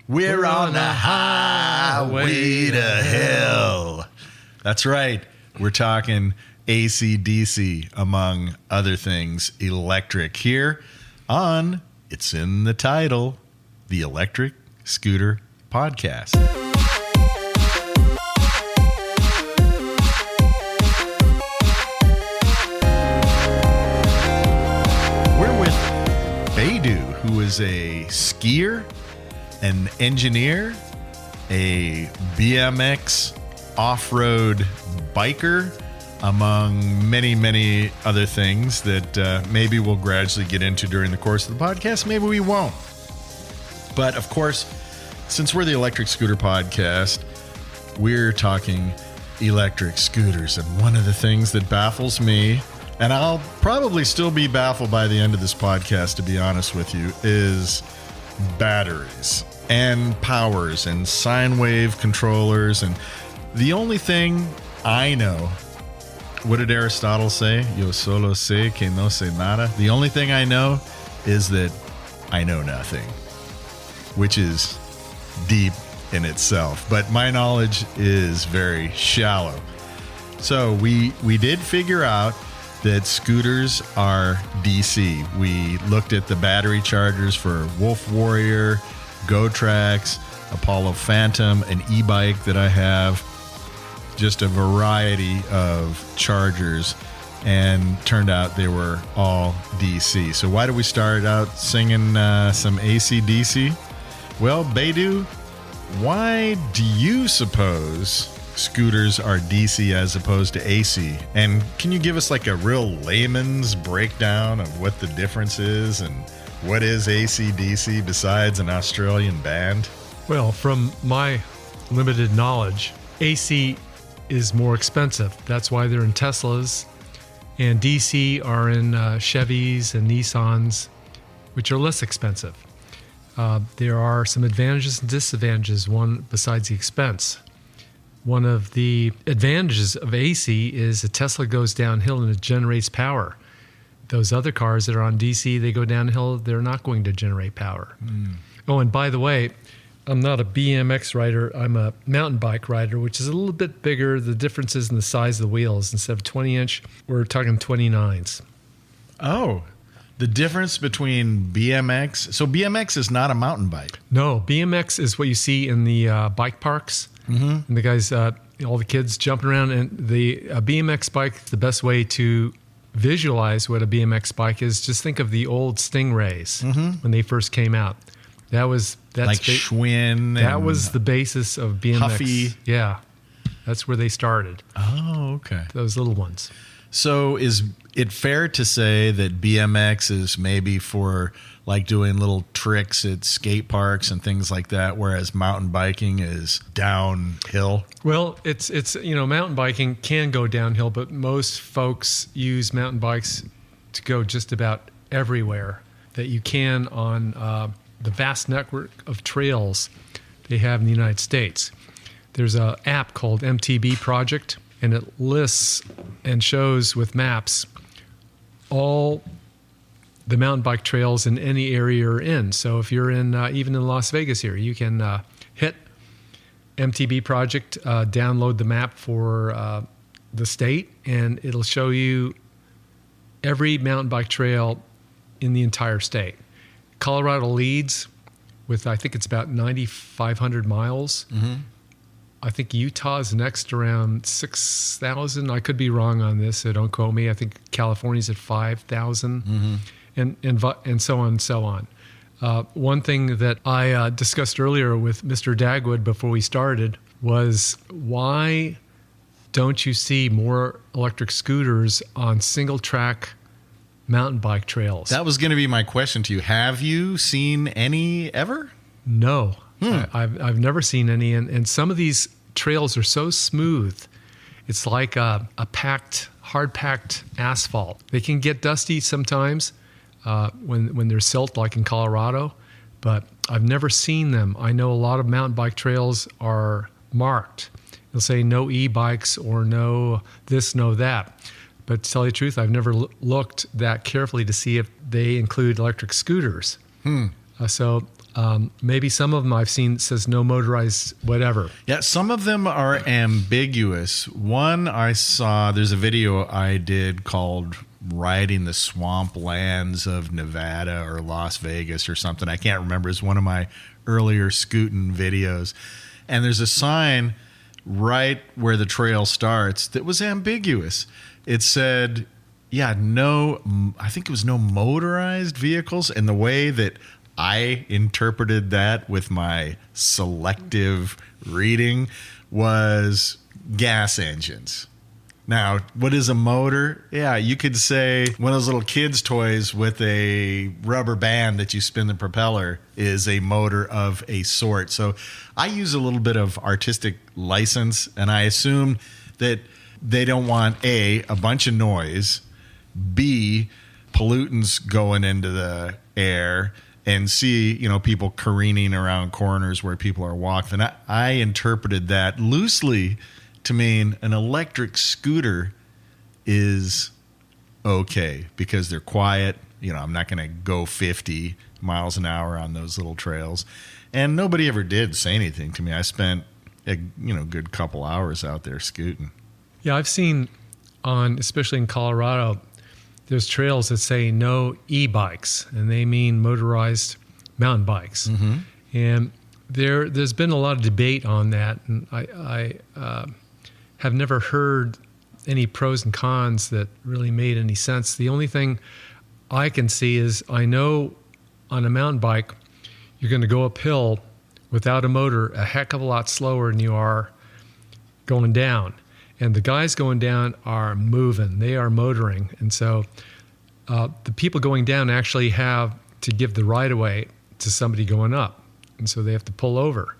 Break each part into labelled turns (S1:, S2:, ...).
S1: We're on the highway to hell. That's right. We're talking AC/DC, among other things, electric, here on, it's in the title, the Electric Scooter Podcast. We're with Beidu, who is a skier, an engineer, a BMX off-road biker, among many, many other things that maybe we'll gradually get into during the course of the podcast. Maybe we won't. But of course, since we're the Electric Scooter Podcast, we're talking electric scooters. And one of the things that baffles me, and I'll probably still be baffled by the end of this podcast, to be honest with you, is batteries and powers and sine wave controllers. And the only thing I know, what did Aristotle say? Yo solo sé que no sé nada. The only thing I know is that I know nothing, which is deep in itself. But my knowledge is very shallow. So we did figure out that scooters are DC. We looked at the battery chargers for Wolf Warrior, GoTrax, Apollo Phantom, an e-bike that I have, just a variety of chargers, and turned out they were all DC. So why did we start out singing some AC/DC? Well, Beidu, why do you suppose scooters are DC as opposed to AC? And can you give us like a real layman's breakdown of what the difference is and what is AC/DC besides an Australian band?
S2: Well, from my limited knowledge, AC is more expensive. That's why they're in Teslas, and DC are in Chevys and Nissans, which are less expensive. There are some advantages and disadvantages, one besides the expense. One of the advantages of AC is a Tesla goes downhill and it generates power. Those other cars that are on DC, they go downhill, they're not going to generate power. Oh, and by the way, I'm not a BMX rider. I'm a mountain bike rider, which is a little bit bigger. The difference is in the size of the wheels. Instead of 20-inch, we're talking 29s.
S1: Oh, the difference between BMX. So BMX is not a mountain bike.
S2: No, BMX is what you see in the bike parks. Mm-hmm. And the guys, all the kids jumping around. And the BMX bike, the best way to visualize what a BMX bike is, just think of the old Stingrays when they first came out. That's like
S1: Schwinn.
S2: That was the basis of BMX.
S1: Huffy.
S2: Yeah, that's where they started.
S1: Oh, okay.
S2: Those little ones.
S1: So is it fair to say that BMX is maybe for like doing little tricks at skate parks and things like that, whereas mountain biking is downhill?
S2: Well, it's mountain biking can go downhill, but most folks use mountain bikes to go just about everywhere that you can on the vast network of trails they have in the United States. There's an app called MTB Project, and it lists and shows with maps all the mountain bike trails in any area you're in. So if you're in even in Las Vegas here, you can hit MTB Project, download the map for the state, and it'll show you every mountain bike trail in the entire state. Colorado leads with, I think it's about 9,500 miles. Mm-hmm. I think Utah's next around 6,000. I could be wrong on this, so don't quote me. I think California's at 5,000, and so on and so on. One thing that I discussed earlier with Mr. Dagwood before we started was, why don't you see more electric scooters on single-track mountain bike trails?
S1: That was going to be my question to you. Have you seen any ever?
S2: No. I've never seen any, and some of these trails are so smooth. It's like a hard-packed asphalt. They can get dusty sometimes when there's silt, like in Colorado, but I've never seen them. I know a lot of mountain bike trails are marked. They'll say no e-bikes or no this, no that. But to tell you the truth, I've never looked that carefully to see if they include electric scooters. So Maybe some of them I've seen that says no motorized whatever.
S1: Yeah, some of them are ambiguous. One I saw, there's a video I did called Riding the Swamp Lands of Nevada or Las Vegas or something. I can't remember. It's one of my earlier scooting videos. And there's a sign right where the trail starts that was ambiguous. It said, I think it was no motorized vehicles. And the way that I interpreted that with my selective reading was gas engines. Now, what is a motor? Yeah, you could say one of those little kids' toys with a rubber band that you spin the propeller is a motor of a sort. So I use a little bit of artistic license, and I assume that they don't want A, a bunch of noise, B, pollutants going into the air, and C, people careening around corners where people are walking. And I interpreted that loosely to mean an electric scooter is okay because they're quiet. I'm not going to go 50 miles an hour on those little trails. And nobody ever did say anything to me. I spent a good couple hours out there scooting.
S2: Yeah, I've seen especially in Colorado, there's trails that say no e-bikes, and they mean motorized mountain bikes. Mm-hmm. And there's been a lot of debate on that, and I have never heard any pros and cons that really made any sense. The only thing I can see is I know on a mountain bike, you're going to go uphill without a motor a heck of a lot slower than you are going down. And the guys going down are moving. They are motoring. And so the people going down actually have to give the right-of-way to somebody going up. And so they have to pull over.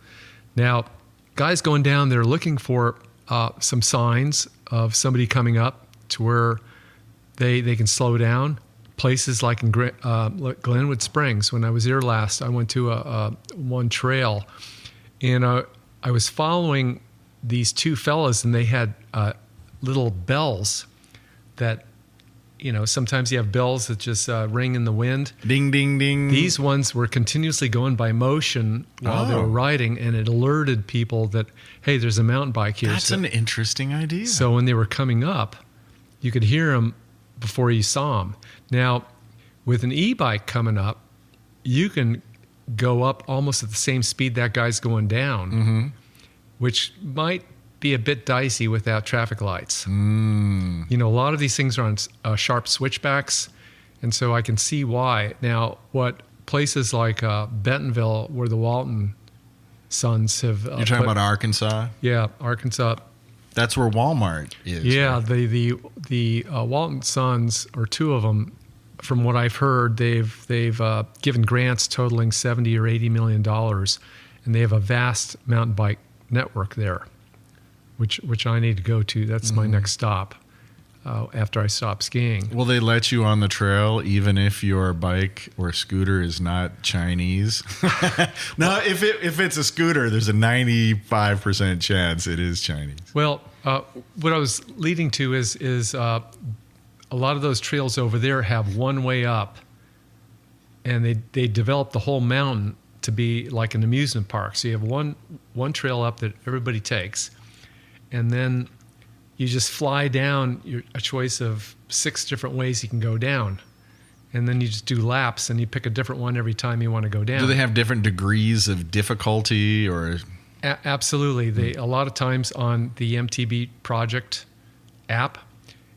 S2: Now, guys going down, they're looking for some signs of somebody coming up to where they can slow down. Places like in Glenwood Springs. When I was there last, I went to one trail, and I was following these two fellas, and they had little bells that, sometimes you have bells that just ring in the wind.
S1: Ding, ding, ding.
S2: These ones were continuously going by motion while they were riding, and it alerted people that, hey, there's a mountain bike here.
S1: That's an interesting idea.
S2: So when they were coming up, you could hear them before you saw them. Now, with an e-bike coming up, you can go up almost at the same speed that guy's going down, mm-hmm. which might be a bit dicey without traffic lights. A lot of these things are on sharp switchbacks, and so I can see why. Now, what places like Bentonville, where the Walton Sons have...
S1: You're talking about Arkansas?
S2: Yeah, Arkansas.
S1: That's where Walmart is.
S2: Yeah,
S1: right?
S2: the Walton Sons, or two of them, from what I've heard, they've given grants totaling $70 or $80 million, and they have a vast mountain bike network there, which I need to go to. That's my next stop after I stop skiing.
S1: Will they let you on the trail even if your bike or scooter is not Chinese? No, if it's a scooter, there's a 95% chance it is Chinese.
S2: Well, what I was leading to is a lot of those trails over there have one way up, and they develop the whole mountain to be like an amusement park. So you have one trail up that everybody takes, and then you just fly down a choice of 6 different ways you can go down. And then you just do laps, and you pick a different one every time you want to go down.
S1: Do they have different degrees of difficulty? Or
S2: Absolutely. A lot of times on the MTB Project app,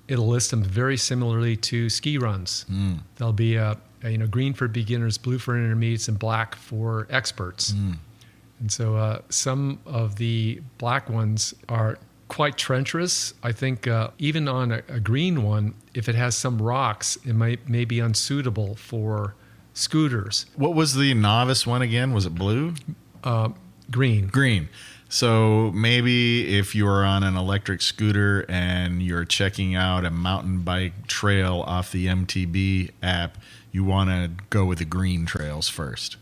S2: it'll list them very similarly to ski runs. There'll be green for beginners, blue for intermediates, and black for experts. And so some of the black ones are quite treacherous. I think even on a green one, if it has some rocks, it may be unsuitable for scooters.
S1: What was the novice one again? Was it blue?
S2: Green.
S1: Green. So maybe if you are on an electric scooter and you're checking out a mountain bike trail off the MTB app, you want to go with the green trails first.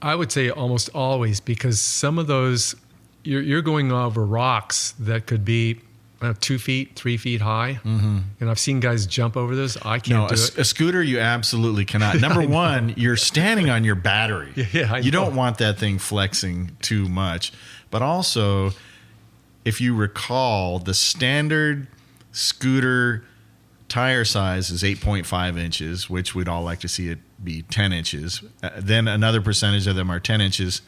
S2: I would say almost always, because some of those, you're going over rocks that could be 2 feet, 3 feet high. Mm-hmm. And I've seen guys jump over those. I can't do it.
S1: A scooter, you absolutely cannot. Number one, you're standing on your battery. You don't want that thing flexing too much. But also, if you recall, the standard scooter tire size is 8.5 inches, which we'd all like to see it be 10 inches. Then another percentage of them are 10 inches.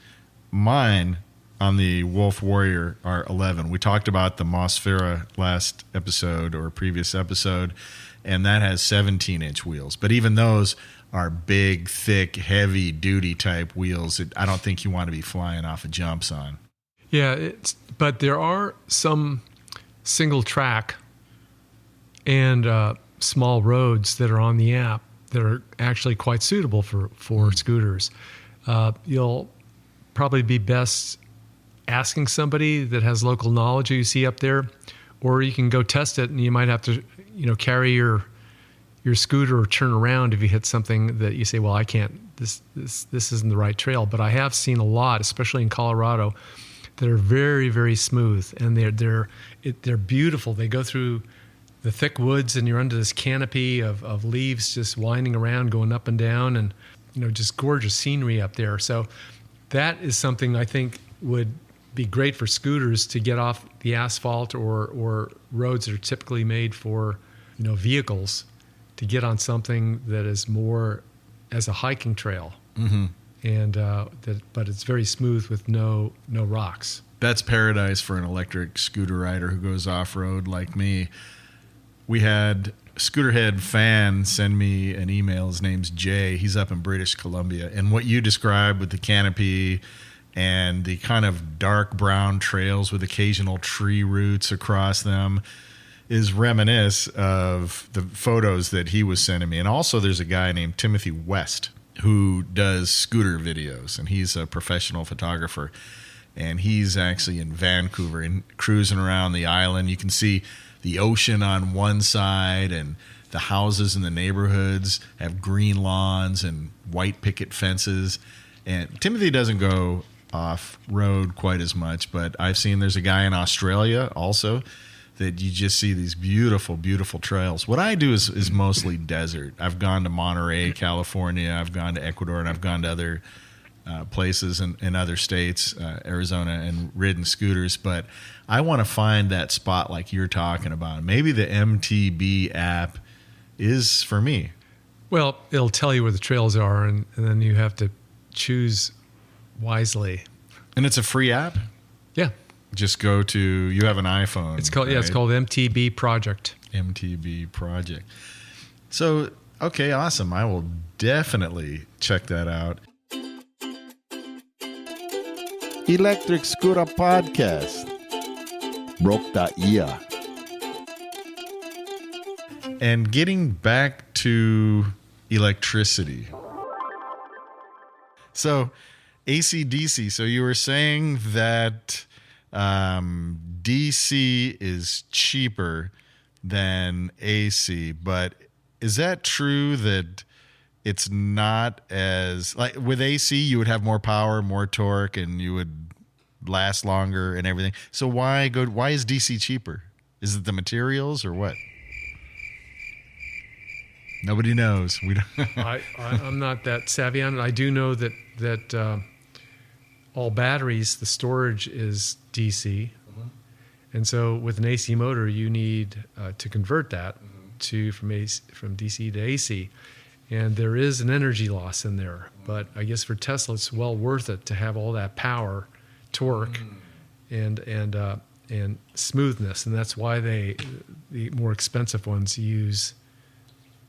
S1: Mine on the Wolf Warrior are 11. We talked about the Mosfera last episode or previous episode, and that has 17-inch wheels. But even those are big, thick, heavy-duty type wheels that I don't think you want to be flying off of jumps on.
S2: Yeah, but there are some single track and small roads that are on the app that are actually quite suitable for scooters. You'll probably be best asking somebody that has local knowledge you see up there, or you can go test it, and you might have to, carry your scooter or turn around if you hit something that you say, well, I can't. This isn't the right trail. But I have seen a lot, especially in Colorado, that are very, very smooth, and they're beautiful. They go through the thick woods, and you're under this canopy of leaves just winding around, going up and down, and just gorgeous scenery up there. So that is something I think would be great for scooters to get off the asphalt or roads that are typically made for vehicles, to get on something that is more as a hiking trail. Mm-hmm. And but it's very smooth with no rocks.
S1: That's paradise for an electric scooter rider who goes off-road like me. We had Scooterhead fan send me an email. His name's Jay. He's up in British Columbia. And what you described with the canopy and the kind of dark brown trails with occasional tree roots across them is reminiscent of the photos that he was sending me. And also there's a guy named Timothy West who does scooter videos, and he's a professional photographer. And he's actually in Vancouver and cruising around the island. You can see the ocean on one side, and the houses in the neighborhoods have green lawns and white picket fences. And Timothy doesn't go off-road quite as much, but I've seen there's a guy in Australia also that you just see these beautiful, beautiful trails. What I do is mostly desert. I've gone to Monterey, California. I've gone to Ecuador, and I've gone to other places in other states, Arizona, and ridden scooters. But I want to find that spot like you're talking about. Maybe the MTB app is for me.
S2: Well, it'll tell you where the trails are, and then you have to choose wisely.
S1: And it's a free app?
S2: Yeah.
S1: Just go to, you have an iPhone.
S2: It's called,
S1: right?
S2: Yeah, it's called MTB Project.
S1: MTB Project. So, okay, awesome. I will definitely check that out.
S3: Electric Scooter Podcast. Broke the ear.
S1: And getting back to electricity. So, AC/DC. So you were saying that DC is cheaper than AC, but is that true that it's not as, like with AC, you would have more power, more torque, and you would last longer and everything. So why is DC cheaper? Is it the materials or what? Nobody knows. We don't.
S2: I'm not that savvy on it. I do know that all batteries, the storage is DC. Mm-hmm. And so with an AC motor, you need to convert that from DC to AC. And there is an energy loss in there. But I guess for Tesla, it's well worth it to have all that power, torque, and smoothness. And that's why the more expensive ones use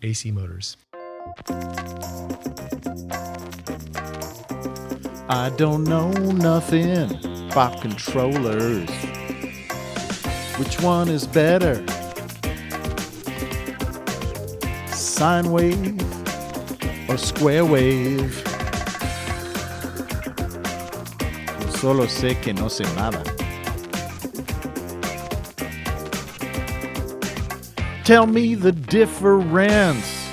S2: AC motors.
S3: I don't know nothing about controllers. Which one is better? Sine wave or square wave? Yo solo sé que no sé nada. Tell me the difference,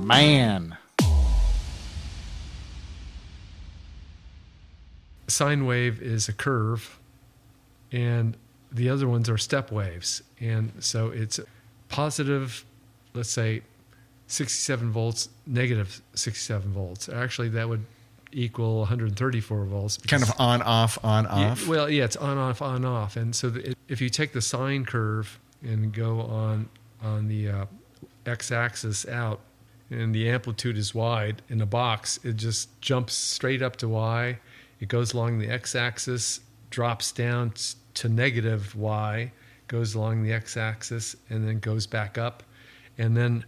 S3: man.
S2: Sine wave is a curve, and the other ones are step waves. And so it's positive, let's say 67 volts, negative 67 volts. Actually, that would equal 134 volts.
S1: Kind of on, off, on, off.
S2: Yeah, it's on, off, on, off. And so if you take the sine curve and go on the x-axis out, and the amplitude is wide in a box, it just jumps straight up to y. It goes along the x-axis, drops down to negative y, goes along the x-axis, and then goes back up. And then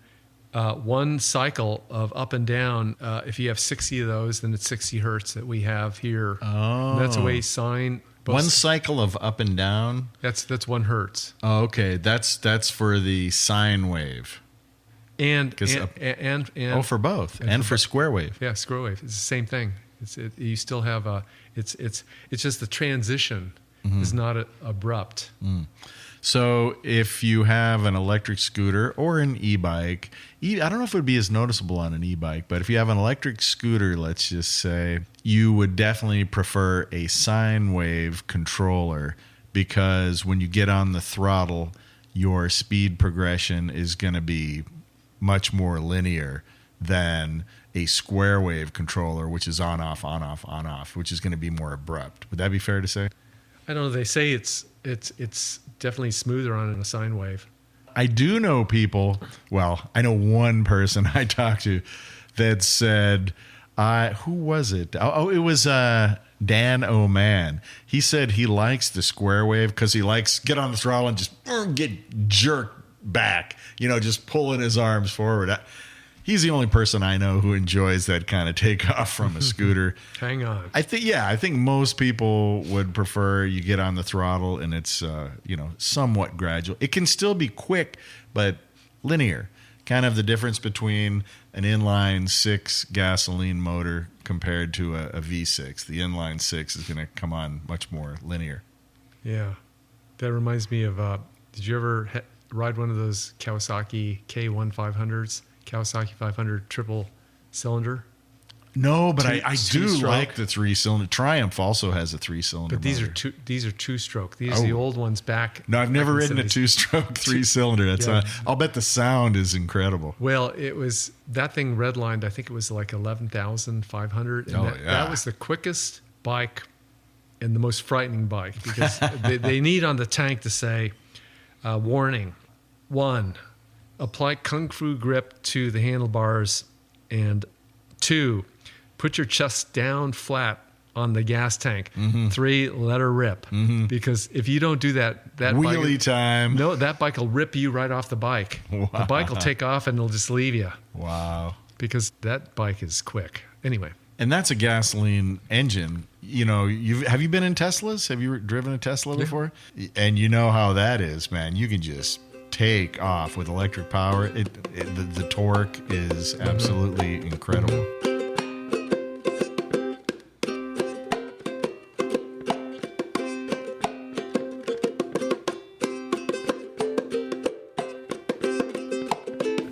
S2: one cycle of up and down, if you have 60 of those, then it's 60 hertz that we have here.
S1: Oh.
S2: And that's the way sine...
S1: One cycle of up and down?
S2: That's 1 hertz.
S1: Oh, okay. That's for the sine wave.
S2: And
S1: for both. And for square wave.
S2: Yeah, square wave. It's the same thing. You still have it's just the transition is not abrupt.
S1: Mm. So if you have an electric scooter or an e-bike, I don't know if it would be as noticeable on an e-bike, but if you have an electric scooter, let's just say, you would definitely prefer a sine wave controller, because when you get on the throttle, your speed progression is going to be much more linear than a square wave controller, which is on, off, on, off, on, off, which is going to be more abrupt. Would that be fair to say?
S2: I don't know. They say it's definitely smoother on a sine wave.
S1: I do know people. Well, I know one person I talked to that said, who was it? Oh, it was Dan O'Man. He said he likes the square wave because he likes get on the throttle and just get jerked back, just pulling his arms forward. He's the only person I know who enjoys that kind of takeoff from a scooter.
S2: Hang on.
S1: I think most people would prefer you get on the throttle and it's somewhat gradual. It can still be quick, but linear. Kind of the difference between an inline 6 gasoline motor compared to a V6. The inline 6 is going to come on much more linear.
S2: Yeah. That reminds me of, did you ever ride one of those Kawasaki K1500s? Kawasaki 500 triple cylinder?
S1: No, but I do like the 3-cylinder. Triumph also has a 3-cylinder.
S2: But these are two-stroke. These are the old ones back.
S1: No, I've never ridden a 2-stroke 3-cylinder. I'll bet the sound is incredible.
S2: Well, it was that thing redlined. I think it was like 11,500. And that was the quickest bike and the most frightening bike, because they need on the tank to say, warning, 1, apply kung fu grip to the handlebars, and 2, put your chest down flat on the gas tank. 3, let her rip. Because if you don't do that
S1: wheelie time.
S2: No, that bike will rip you right off the bike. Wow. The bike will take off and it'll just leave you.
S1: Wow.
S2: Because that bike is quick. Anyway.
S1: And that's a gasoline engine. Have you been in Teslas? Have you driven a Tesla before? And you know how that is, man. You can just take off with electric power. The torque is absolutely incredible.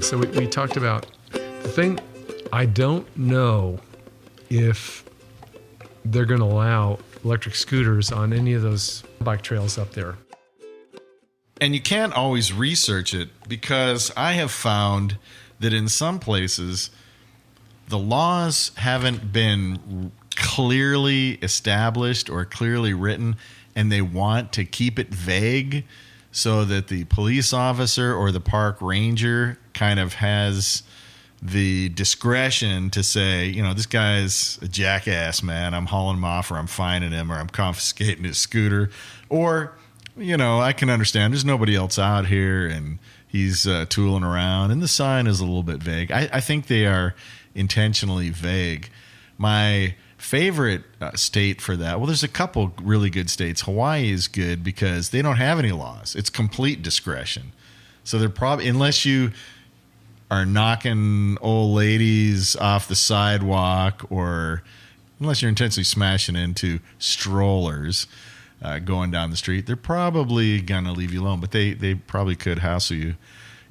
S2: So we talked about the thing. I don't know if they're going to allow electric scooters on any of those bike trails up there.
S1: And you can't always research it, because I have found that in some places, the laws haven't been clearly established or clearly written, and they want to keep it vague so that the police officer or the park ranger kind of has the discretion to say, this guy's a jackass, man. I'm hauling him off, or I'm fining him, or I'm confiscating his scooter. Or, I can understand there's nobody else out here and he's tooling around, and the sign is a little bit vague. I think they are intentionally vague. My favorite state for that, well, there's a couple really good states. Hawaii is good because they don't have any laws. It's complete discretion. So they're probably, unless you are knocking old ladies off the sidewalk, or unless you're intentionally smashing into strollers going down the street, they're probably going to leave you alone. But they probably could hassle you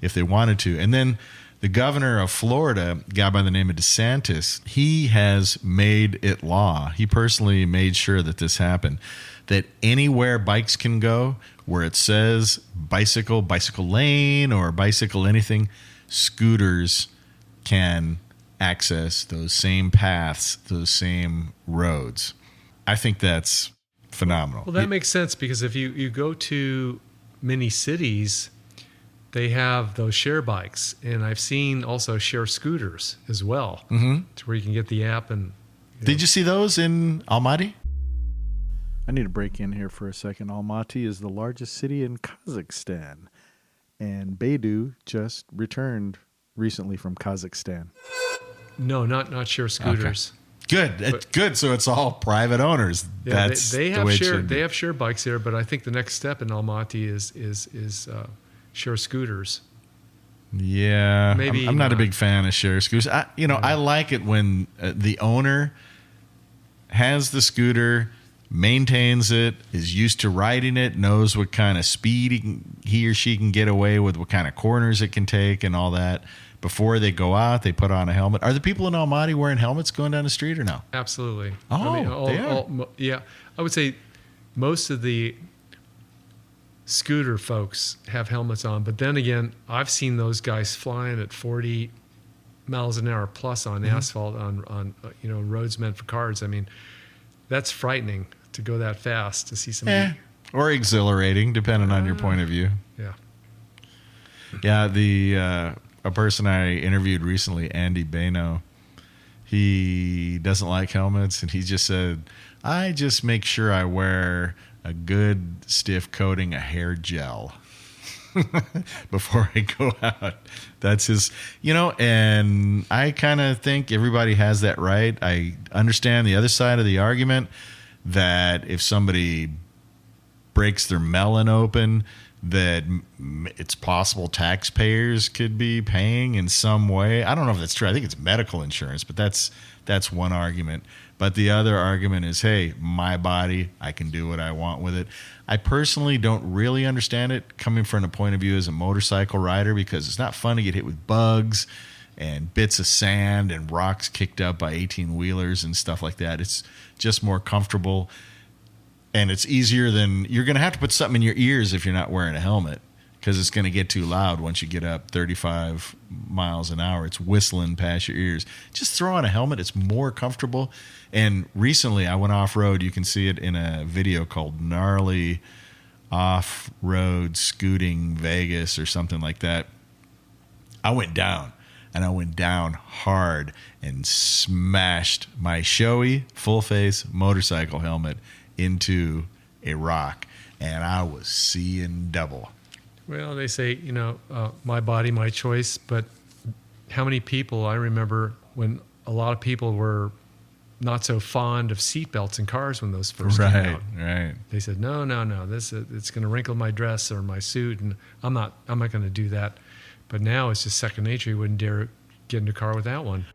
S1: if they wanted to. And then The governor of Florida, a guy by the name of DeSantis, he has made it law. He personally made sure that this happened, that anywhere bikes can go, where it says bicycle lane, or bicycle anything, scooters can access those same paths, those same roads. I think that's phenomenal.
S2: Well, that makes sense, because if you go to many cities, they have those share bikes, and I've seen also share scooters as well, to where you can get the app. And
S1: did you see those in Almaty?
S3: I need to break in here for a second. Almaty is the largest city in Kazakhstan, and Beidu just returned recently from Kazakhstan.
S2: No, not share scooters.
S1: Okay. Good. It's good. So it's all private owners.
S2: Yeah,
S1: That's
S2: they
S1: the
S2: have
S1: way it
S2: share.
S1: should be.
S2: They have share bikes there, but I think the next step in Almaty is share scooters.
S1: Yeah,
S2: Maybe
S1: I'm not a
S2: not.
S1: big fan of share scooters. I like it when the owner has the scooter, maintains it, is used to riding it, knows what kind of speed he or she can get away with, what kind of corners it can take, and all that. Before they go out, they put on a helmet. Are the people in Almaty wearing helmets going down the street or no?
S2: Absolutely.
S1: Oh, they are.
S2: Yeah, I would say most of the scooter folks have helmets on, but then again, I've seen those guys flying at 40 miles an hour plus on asphalt on roads meant for cars. I mean, that's frightening to go that fast, to see somebody.
S1: Or exhilarating, depending on your point of view.
S2: Yeah.
S1: Yeah, a person I interviewed recently, Andy Beidu, he doesn't like helmets, and he just said, I just make sure I wear a good stiff coating of hair gel before I go out. That's his, and I kind of think everybody has that right. I understand the other side of the argument that if somebody breaks their melon open, that it's possible taxpayers could be paying in some way. I don't know if that's true. I think it's medical insurance, but that's one argument. But the other argument is, hey, my body, I can do what I want with it. I personally don't really understand it coming from a point of view as a motorcycle rider, because it's not fun to get hit with bugs and bits of sand and rocks kicked up by 18-wheelers and stuff like that. It's just more comfortable. And it's easier than, you're going to have to put something in your ears if you're not wearing a helmet, because it's going to get too loud once you get up 35 miles an hour. It's whistling past your ears. Just throw on a helmet. It's more comfortable. And recently I went off-road. You can see it in a video called Gnarly Off-Road Scooting Vegas or something like that. I went down, and I went down hard and smashed my showy full-face motorcycle helmet into a rock, and I was seeing double.
S2: Well, they say, my body, my choice, but how many people, I remember when a lot of people were not so fond of seatbelts in cars when those first came out.
S1: Right.
S2: They said, no, this it's going to wrinkle my dress or my suit, and I'm not going to do that. But now it's just second nature. You wouldn't dare get in a car without one.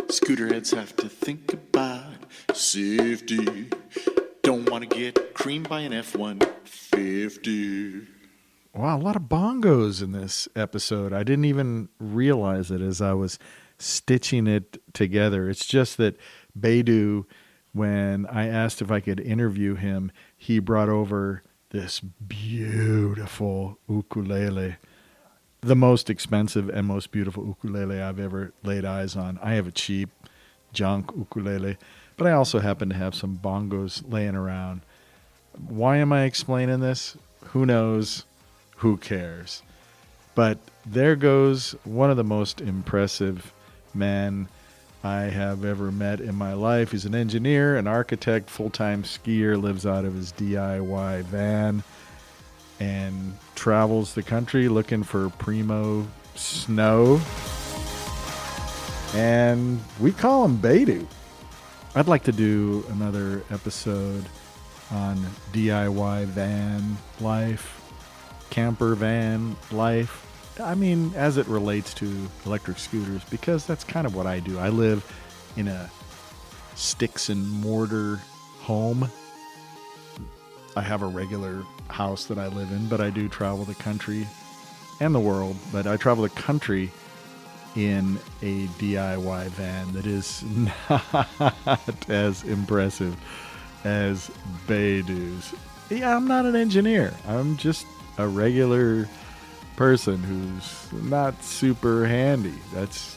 S3: Scooterheads have to think about safety. Don't want to get creamed by an F-150. Wow, a lot of bongos in this episode. I didn't even realize it as I was stitching it together. It's just that Beidu, when I asked if I could interview him, he brought over this beautiful ukulele. The most expensive and most beautiful ukulele I've ever laid eyes on. I have a cheap junk ukulele, but I also happen to have some bongos laying around. Why am I explaining this? Who knows? Who cares? But there goes one of the most impressive men I have ever met in my life. He's an engineer, an architect, full-time skier, lives out of his DIY van, and travels the country looking for primo snow. And we call him Beidu. I'd like to do another episode on DIY van life, camper van life, I mean, as it relates to electric scooters, because that's kind of what I do. I live in a sticks and mortar home. I have a regular house that I live in, but I do travel the country and the world. But I travel the country in a DIY van that is not as impressive as Beidu's. Yeah, I'm not an engineer. I'm just a regular person who's not super handy. That's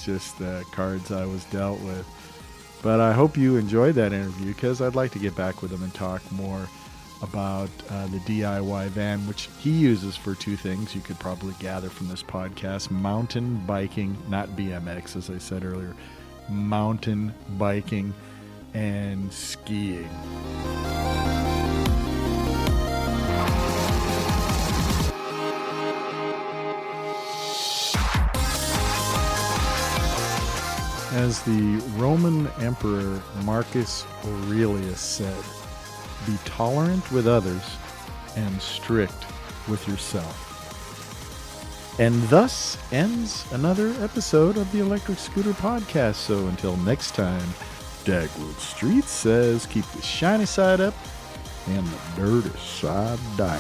S3: just the cards I was dealt with. But I hope you enjoyed that interview, because I'd like to get back with him and talk more about the DIY van, which he uses for two things you could probably gather from this podcast: mountain biking, not BMX, as I said earlier, mountain biking and skiing. As the Roman Emperor Marcus Aurelius said, be tolerant with others and strict with yourself. And thus ends another episode of the Electric Scooter Podcast. So until next time, Dagwood Street says keep the shiny side up and the dirty side down.